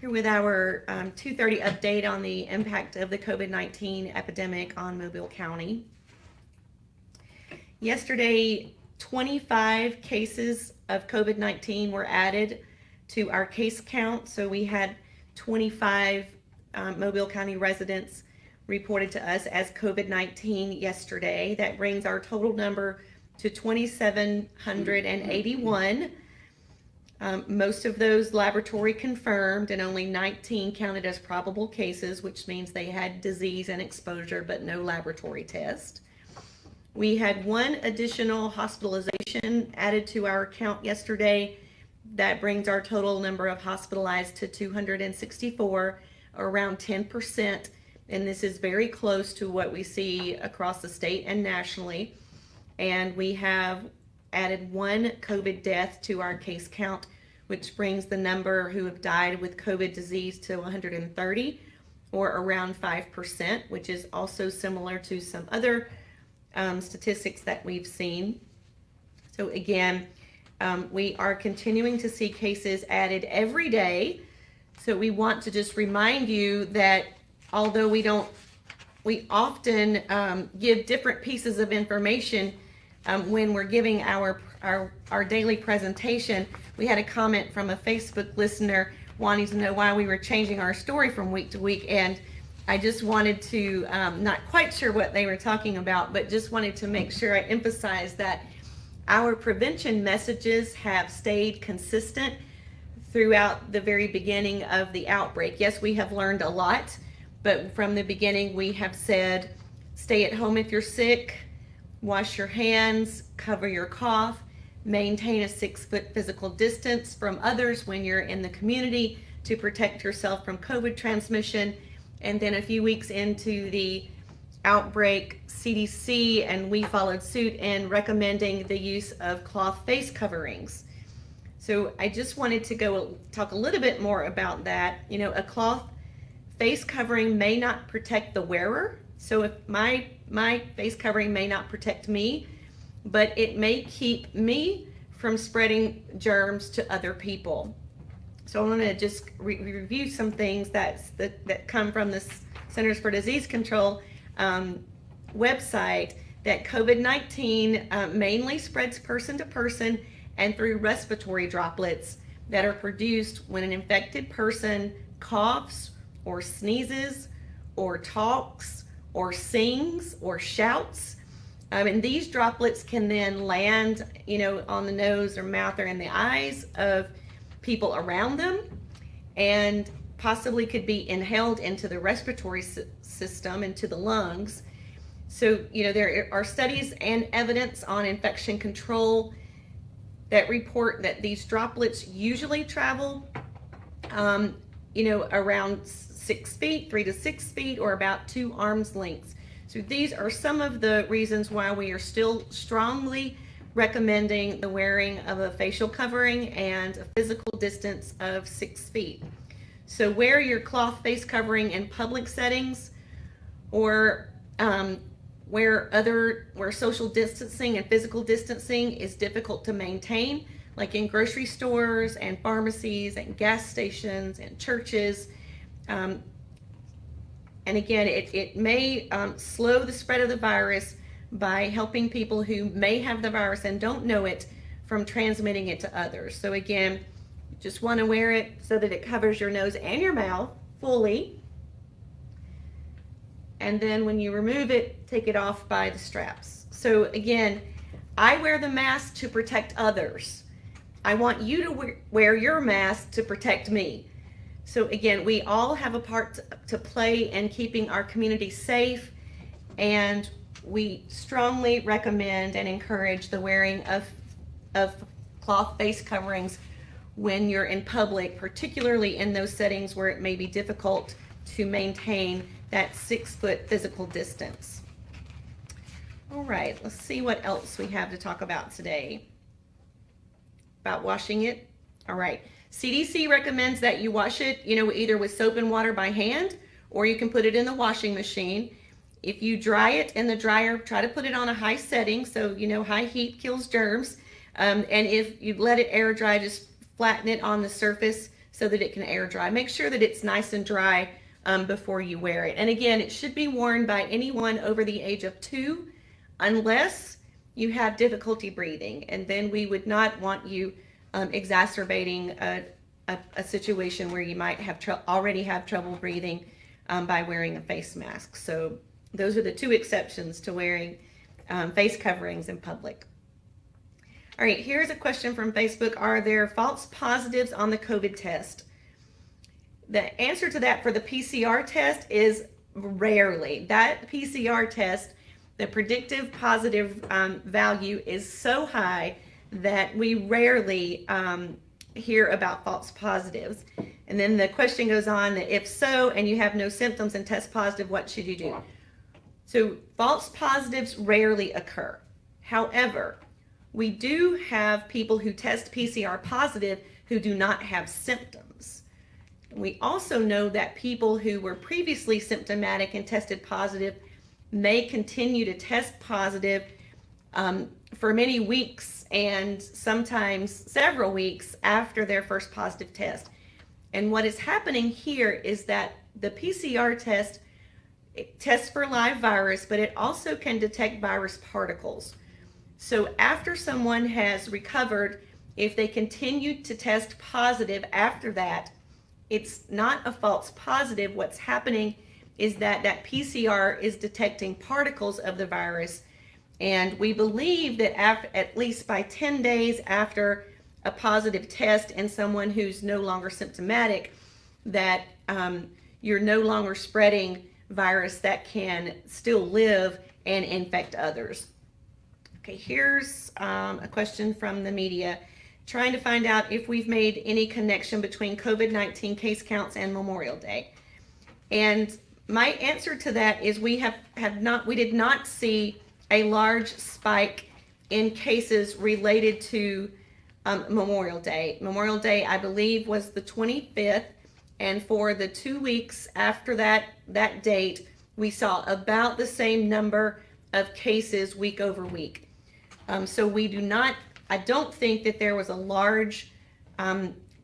Here with our 2:30 update on the impact of the COVID-19 epidemic on Mobile County. Yesterday, 25 cases of COVID-19 were added to our case count. So we had 25 Mobile County residents reported to us as COVID-19 yesterday. That brings our total number to 2,781. Most of those laboratory confirmed, and only 19 counted as probable cases, which means they had disease and exposure, but no laboratory test. We had one additional hospitalization added to our count yesterday. That brings our total number of hospitalized to 264, or around 10%. And this is very close to what we see across the state and nationally. And we have added one COVID death to our case count, which brings the number who have died with COVID disease to 130, or around 5%, which is also similar to some other statistics that we've seen. So again, we are continuing to see cases added every day. So we want to just remind you that although we often give different pieces of information when we're giving our daily presentation. We had a comment from a Facebook listener wanting to know why we were changing our story from week to week, and I just wanted to, not quite sure what they were talking about, but just wanted to make sure I emphasize that our prevention messages have stayed consistent throughout the very beginning of the outbreak. Yes, we have learned a lot, but from the beginning we have said, stay at home if you're sick, wash your hands, cover your cough, maintain a 6-foot physical distance from others when you're in the community to protect yourself from COVID transmission. And then a few weeks into the outbreak, CDC and we followed suit in recommending the use of cloth face coverings. So I just wanted to talk a little bit more about that. You know, a cloth face covering may not protect the wearer. So if my face covering may not protect me, but it may keep me from spreading germs to other people. So I want to just review some things that come from the Centers for Disease Control website, that COVID-19 mainly spreads person to person and through respiratory droplets that are produced when an infected person coughs or sneezes or talks or sings or shouts. And these droplets can then land, on the nose or mouth or in the eyes of people around them, and possibly could be inhaled into the respiratory system, into the lungs. So, there are studies and evidence on infection control that report that these droplets usually travel, around 6 feet, 3 to 6 feet, or about 2 arms lengths. So these are some of the reasons why we are still strongly recommending the wearing of a facial covering and a physical distance of 6 feet. So wear your cloth face covering in public settings, or where social distancing and physical distancing is difficult to maintain, like in grocery stores and pharmacies and gas stations and churches. And again, it may slow the spread of the virus by helping people who may have the virus and don't know it from transmitting it to others. So again, just want to wear it so that it covers your nose and your mouth fully. And then when you remove it, take it off by the straps. So again, I wear the mask to protect others. I want you to wear your mask to protect me. So again, we all have a part to play in keeping our community safe, and we strongly recommend and encourage the wearing of cloth face coverings when you're in public, particularly in those settings where it may be difficult to maintain that 6-foot physical distance. All right, let's see what else we have to talk about today. About washing it. All right. CDC recommends that you wash it, either with soap and water by hand, or you can put it in the washing machine. If you dry it in the dryer, try to put it on a high setting, so high heat kills germs. And if you let it air dry, just flatten it on the surface so that it can air dry. Make sure that it's nice and dry before you wear it. And again, it should be worn by anyone over the age of 2, unless you have difficulty breathing, and then we would not want you exacerbating a situation where you might have already have trouble breathing by wearing a face mask. So those are the 2 exceptions to wearing face coverings in public. All right, here's a question from Facebook. Are there false positives on the COVID test? The answer to that for the PCR test is rarely. That PCR test, the predictive positive value is so high that we rarely hear about false positives. And then the question goes on that if so, and you have no symptoms and test positive, what should you do? So false positives rarely occur. However, we do have people who test PCR positive who do not have symptoms. We also know that people who were previously symptomatic and tested positive may continue to test positive for many weeks and sometimes several weeks after their first positive test. And what is happening here is that the PCR test, it tests for live virus, but it also can detect virus particles. So after someone has recovered, if they continue to test positive after that, it's not a false positive. What's happening is that that PCR is detecting particles of the virus. And we believe that at least by 10 days after a positive test in someone who's no longer symptomatic, that you're no longer spreading virus that can still live and infect others. Okay, here's a question from the media, trying to find out if we've made any connection between COVID-19 case counts and Memorial Day. And my answer to that is we did not see a large spike in cases related to Memorial Day. Memorial Day, I believe, was the 25th, and for the 2 weeks after that date, we saw about the same number of cases week over week. So I don't think that there was a large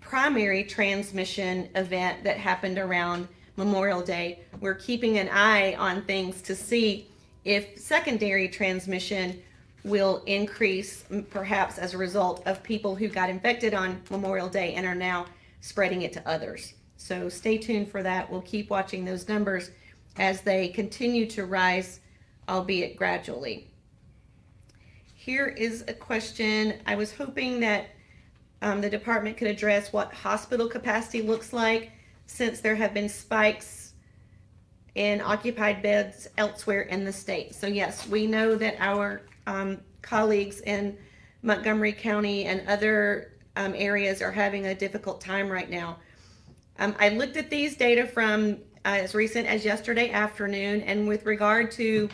primary transmission event that happened around Memorial Day. We're keeping an eye on things to see if secondary transmission will increase, perhaps as a result of people who got infected on Memorial Day and are now spreading it to others. So stay tuned for that. We'll keep watching those numbers as they continue to rise, albeit gradually. Here is a question. I was hoping that the department could address what hospital capacity looks like since there have been spikes in occupied beds elsewhere in the state. So yes, we know that our colleagues in Montgomery County and other areas are having a difficult time right now. I looked at these data from as recent as yesterday afternoon, and with regard to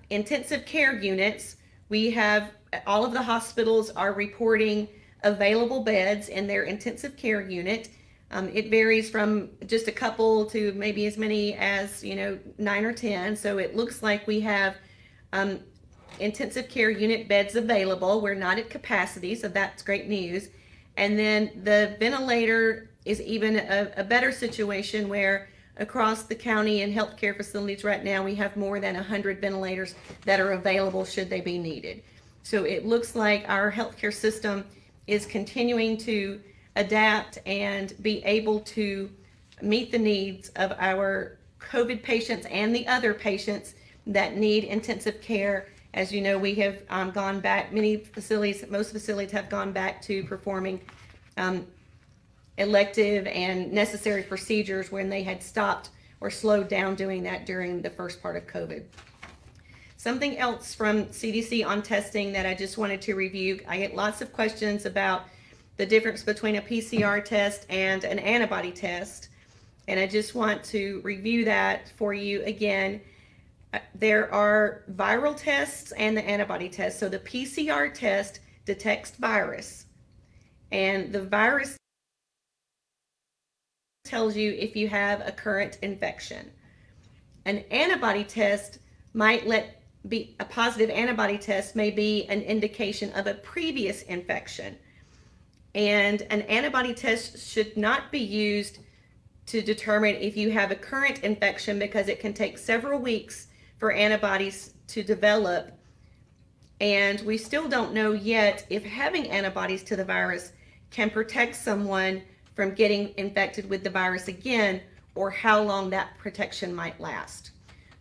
intensive care units, we have all of the hospitals are reporting available beds in their intensive care unit. It varies from just a couple to maybe as many as 9 or 10. So it looks like we have intensive care unit beds available. We're not at capacity, so that's great news. And then the ventilator is even a better situation where across the county and healthcare facilities right now, we have more than 100 ventilators that are available should they be needed. So it looks like our healthcare system is continuing to adapt and be able to meet the needs of our COVID patients and the other patients that need intensive care. As you know, we have gone back, most facilities have gone back to performing elective and necessary procedures when they had stopped or slowed down doing that during the first part of COVID. Something else from CDC on testing that I just wanted to review. I get lots of questions about the difference between a PCR test and an antibody test, and I just want to review that for you again. There are viral tests and the antibody test. So the PCR test detects virus, and the virus tells you if you have a current infection. An antibody test might be a positive antibody test may be an indication of a previous infection. And an antibody test should not be used to determine if you have a current infection, because it can take several weeks for antibodies to develop. And we still don't know yet if having antibodies to the virus can protect someone from getting infected with the virus again, or how long that protection might last.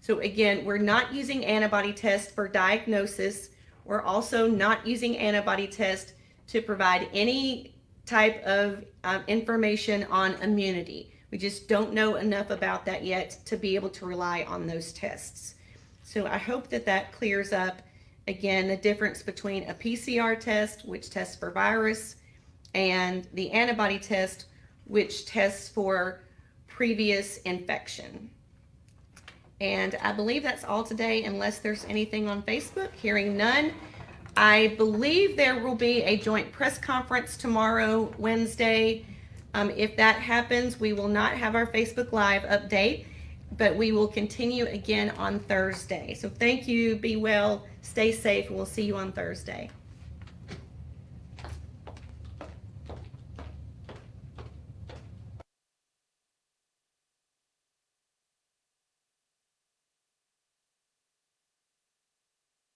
So again, we're not using antibody tests for diagnosis. We're also not using antibody tests to provide any type of information on immunity. We just don't know enough about that yet to be able to rely on those tests. So I hope that that clears up, again, the difference between a PCR test, which tests for virus, and the antibody test, which tests for previous infection. And I believe that's all today, unless there's anything on Facebook. Hearing none, I believe there will be a joint press conference tomorrow, Wednesday. If that happens, we will not have our Facebook Live update, but we will continue again on Thursday. So thank you, be well, stay safe, and we'll see you on Thursday.